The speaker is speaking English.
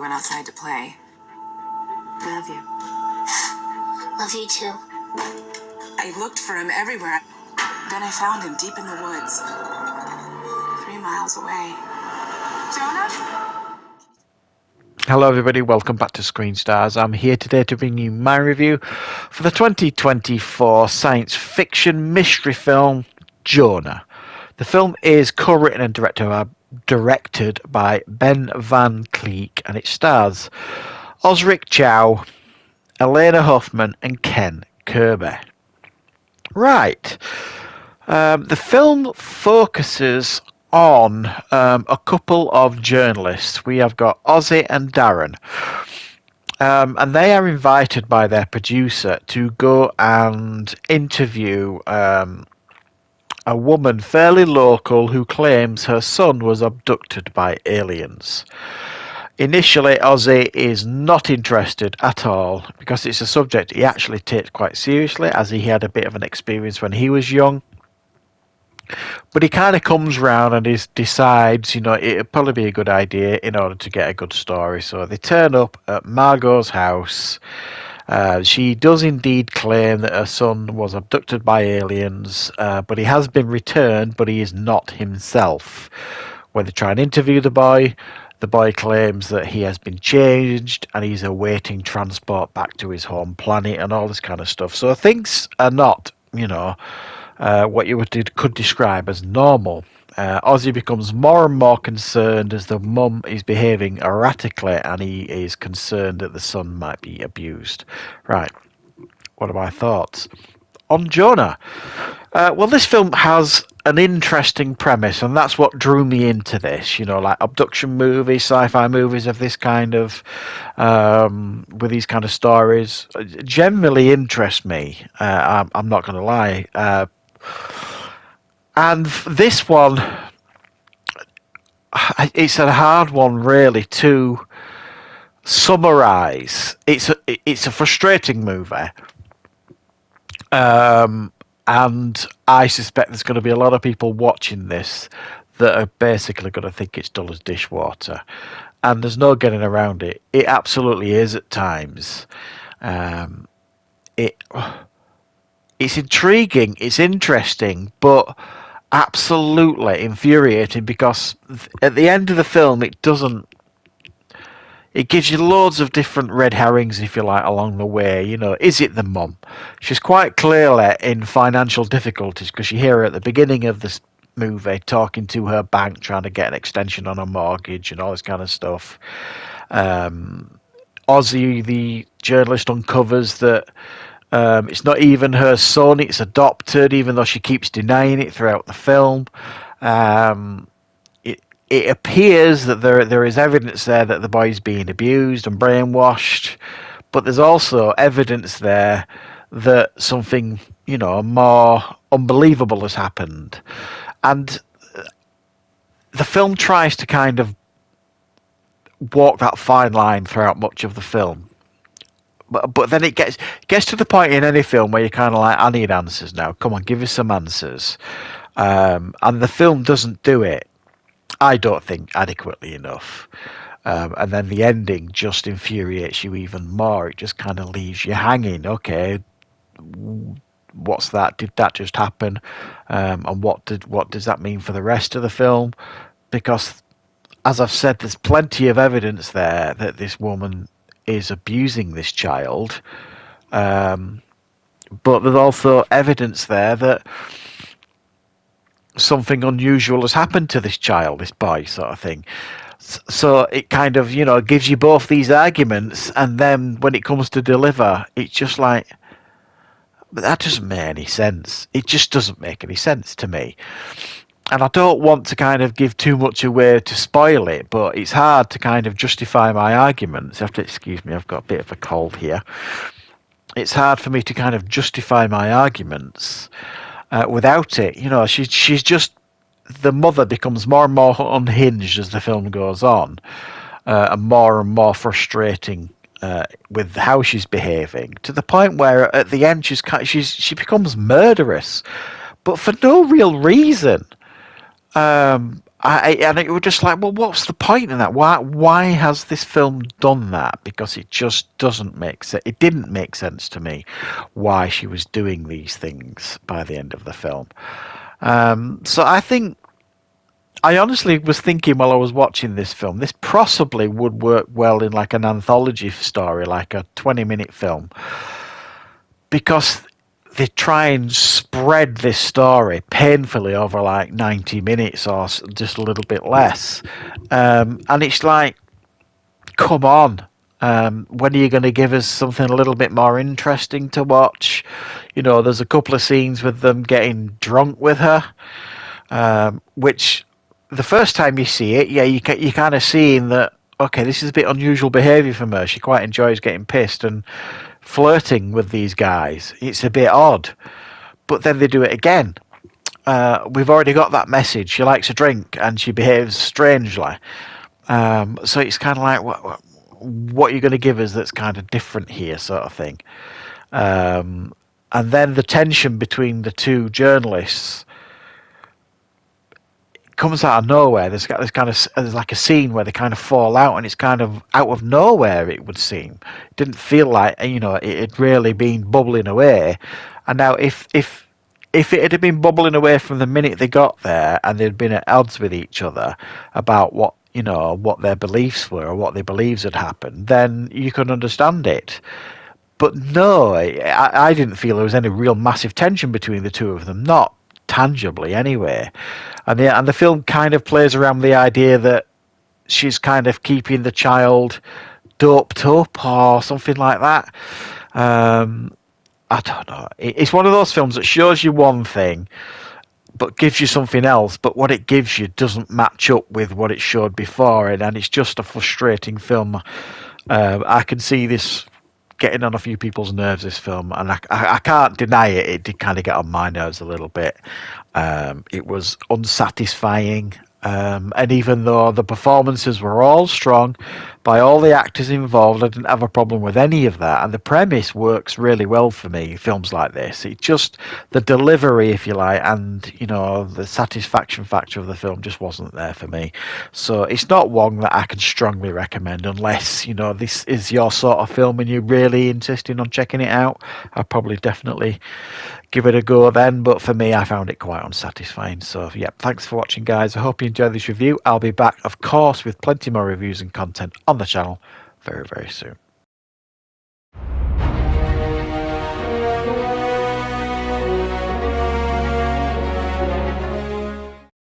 went outside to play. Love you. Love you too. I looked for him everywhere. Then I found him deep in the woods. 3 miles away. Jonah? Hello everybody, welcome back to Screenstars. I'm here today to bring you my review for the 2024 science fiction mystery film, Jonah. The film is co-written and directed by Ben Van Cleek, and it stars Osric Chow, Elena Huffman and Ken Kirby. Right. The film focuses on a couple of journalists. We have got Ozzy and Darren, and they are invited by their producer to go and interview a woman fairly local who claims her son was abducted by aliens. Initially, Ozzy is not interested at all because it's a subject he actually takes quite seriously, as he had a bit of an experience when he was young. But he kind of comes round and decides, it'd probably be a good idea in order to get a good story. So they turn up at Margot's house. She does indeed claim that her son was abducted by aliens, but he has been returned, but he is not himself. When they try and interview the boy claims that he has been changed and he's awaiting transport back to his home planet and all this kind of stuff. So things are not, what you could describe as normal. Ozzy becomes more and more concerned as the mum is behaving erratically, and he is concerned that the son might be abused. Right, what are my thoughts on Jonah? Well, this film has an interesting premise, and that's what drew me into this. Like abduction movies, sci-fi movies of this kind of, with these kind of stories, generally interest me. I'm not going to lie. And this one, it's a hard one really to summarise. It's a frustrating movie. And I suspect there's going to be a lot of people watching this that are basically going to think it's dull as dishwater. And there's no getting around it. It absolutely is at times. It's intriguing, it's interesting, but absolutely infuriating because at the end of the film it gives you loads of different red herrings, if you like, along the way. Is it the mum? She's quite clearly in financial difficulties because you hear her at the beginning of this movie talking to her bank, trying to get an extension on her mortgage and all this kind of stuff. Ozzy, the journalist, uncovers that it's not even her son, it's adopted, even though she keeps denying it throughout the film. It appears that there is evidence there that the boy's being abused and brainwashed, but there's also evidence there that something, more unbelievable has happened. And the film tries to kind of walk that fine line throughout much of the film. But then it gets to the point in any film where you're kind of like, I need answers now. Come on, give us some answers. And the film doesn't do it, I don't think, adequately enough. And then the ending just infuriates you even more. It just kind of leaves you hanging. Okay, what's that? Did that just happen? And what does that mean for the rest of the film? Because, as I've said, there's plenty of evidence there that this woman is abusing this child, but there's also evidence there that something unusual has happened to this child, this boy, sort of thing. So it kind of, gives you both these arguments, and then when it comes to deliver, it's just like, but that doesn't make any sense. It just doesn't make any sense to me. And I don't want to kind of give too much away to spoil it, but it's hard to kind of justify my arguments. You have to excuse me, I've got a bit of a cold here. It's hard for me to kind of justify my arguments without it. She's just, the mother becomes more and more unhinged as the film goes on, and more frustrating with how she's behaving, to the point where at the end she becomes murderous, but for no real reason. And it was just like, well, what's the point in that? Why has this film done that? Because it just doesn't make sense. It didn't make sense to me why she was doing these things by the end of the film. So I honestly was thinking while I was watching this film, this possibly would work well in like an anthology story, like a 20-minute film, because they try and spread this story painfully over like 90 minutes or just a little bit less. And it's like, come on. When are you going to give us something a little bit more interesting to watch? You know, there's a couple of scenes with them getting drunk with her, which the first time you see it, yeah, you kind of seeing that, okay, this is a bit unusual behaviour from her. She quite enjoys getting pissed and flirting with these guys. It's a bit odd. But then they do it again. We've already got that message. She likes a drink and she behaves strangely. So it's kind of like, what are you going to give us that's kind of different here, sort of thing. And then the tension between the two journalists comes out of nowhere. There's like a scene where they kind of fall out, and it's kind of out of nowhere. It would seem. It didn't feel like, you know, it had really been bubbling away. And now, if it had been bubbling away from the minute they got there, and they'd been at odds with each other about what their beliefs were or what they believed had happened, then you can understand it. But no, I didn't feel there was any real massive tension between the two of them. Not tangibly anyway. And the film kind of plays around the idea that she's kind of keeping the child doped up or something like that. I don't know. It's one of those films that shows you one thing but gives you something else, but what it gives you doesn't match up with what it showed before, and it's just a frustrating film. I can see this getting on a few people's nerves, this film, and I can't deny it. It did kind of get on my nerves a little bit. It was unsatisfying, and even though the performances were all strong by all the actors involved, I didn't have a problem with any of that, and the premise works really well for me, films like this. It just, the delivery, if you like, and, you know, the satisfaction factor of the film just wasn't there for me. So it's not one that I can strongly recommend unless, you know, this is your sort of film and you're really insisting on checking it out. I'll probably definitely give it a go then, but for me, I found it quite unsatisfying. So yeah, thanks for watching, guys. I hope you enjoyed this review. I'll be back, of course, with plenty more reviews and content on the channel very, very soon.